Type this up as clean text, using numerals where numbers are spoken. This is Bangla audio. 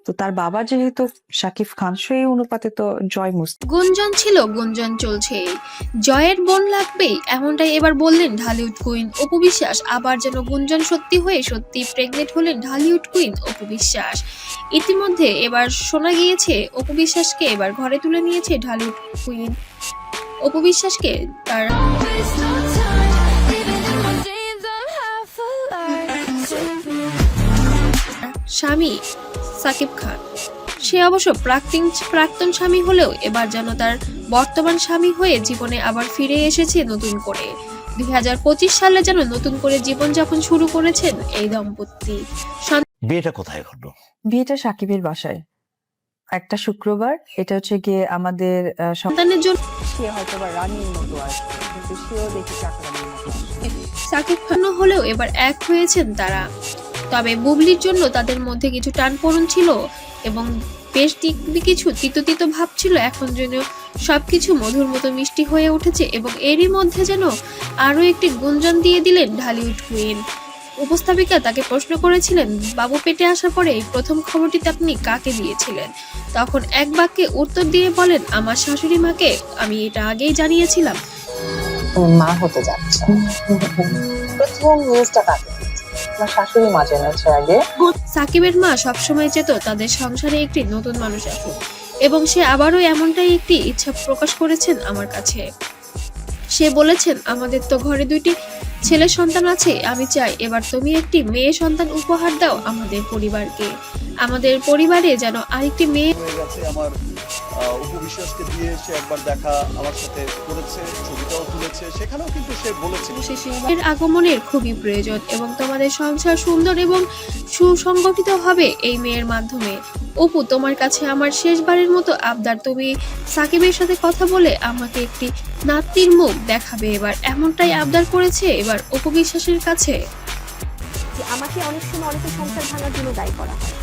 তো তার বাবা যেহেতু শাকিব খান, সেই অনুপাতে তো জয় মুস্তাফিজ। গুঞ্জন ছিল, গুঞ্জন চলছে, জয়ের বোন লাগবেই, এমনটাই এবার বললেন ঢালিউড কুইন অপু বিশ্বাস। আবার যেন গুঞ্জন সত্যি হয়ে সত্যি প্রেগনেন্ট হলেন ঢালিউড কুইন অপু বিশ্বাস। ইতিমধ্যে এবার শোনা গিয়েছে অপু বিশ্বাসকে এবার ঘরে তুলে নিয়েছে ঢালিউড কুইন অপু বিশ্বাসকে তার স্বামী সাকিব খান। সে অবশ্য প্রাক্তন স্বামী হলেও এবার যেন তার বর্তমান স্বামী হয়ে জীবনে আবার ফিরে এসেছে নতুন করে। 2025 সালে যেন নতুন করে জীবনযাপন শুরু করেছেন এই দম্পতি। বিয়েটা কোথায় ঘটলো? বিয়েটা সাকিবের বাসায় একটা শুক্রবার। এটা হচ্ছে গিয়ে আমাদের সন্তানের জন্য সে হয়তো বা রানীর মতো আসবে, কিন্তু সেও দেখি চাকরানির মতো আসবে। সাকিব খান হলেও এবার এক হয়েছেন তারা। তবে বুবলির জন্য তাদের মধ্যে কিছু টানপোড়েন ছিল এবং বেশ কিছু তিত ভাব ছিল। এখন যেন সবকিছু মধুর মতো মিষ্টি হয়ে উঠেছে এবং এরই মধ্যে যেন আরো একটি গুঞ্জন দিয়ে দিলেন ঢালিউড কুইন। উপস্থাপিকা তাকে প্রশ্ন করেছিলেন, বাবু পেটে আসার পরে এই প্রথম খবরটিতে আপনি কাকে দিয়েছিলেন? তখন এক বাক্যে উত্তর দিয়ে বলেন, আমার শাশুড়ি মাকে আমি এটা আগেই জানিয়েছিলাম। মা হতে যাচ্ছে। প্রথম নিউজটা কাকে? আমার শাশুড়ি মা জেনেছে আগে। সাকিবের মা সবসময় চেত তাদের সংসারে একটি নতুন মানুষ আসুক এবং সে আবারও এমনটাই একটি ইচ্ছা প্রকাশ করেছেন আমার কাছে। সে বলেছেন, আমাদের তো ঘরে 2টি ছেলে সন্তান আছে, আমি চাই এবার তুমি একটি মেয়ে সন্তান উপহার দাও আমাদের পরিবারকে। আমাদের পরিবারে যেন আরেকটি মেয়ে হয়ে গেছে। আমার অপু বিশ্বাসকে দিয়ে সে একবার দেখা আমার সাথে করেছে, ছবিটাও তুলেছে, সেখানেও কিন্তু সে বলেছে এর আগমনের খুবই প্রয়োজন এবং তোমাদের সংসার সুন্দর এবং সুসংগঠিত হবে এই মেয়ের মাধ্যমে। অপু, তোমার কাছে আমার শেষবারের মতো আবদার, তুমি সাকিবের সাথে কথা বলে আমাকে একটি নাতির মুখ দেখাবে এবার, এমনটাই আবদার করেছে এবার অপু বিশ্বাসের কাছে। আমাকে অনেক সময় অনেকে সংসার ভাঙার জন্য দায়ী করা হয়।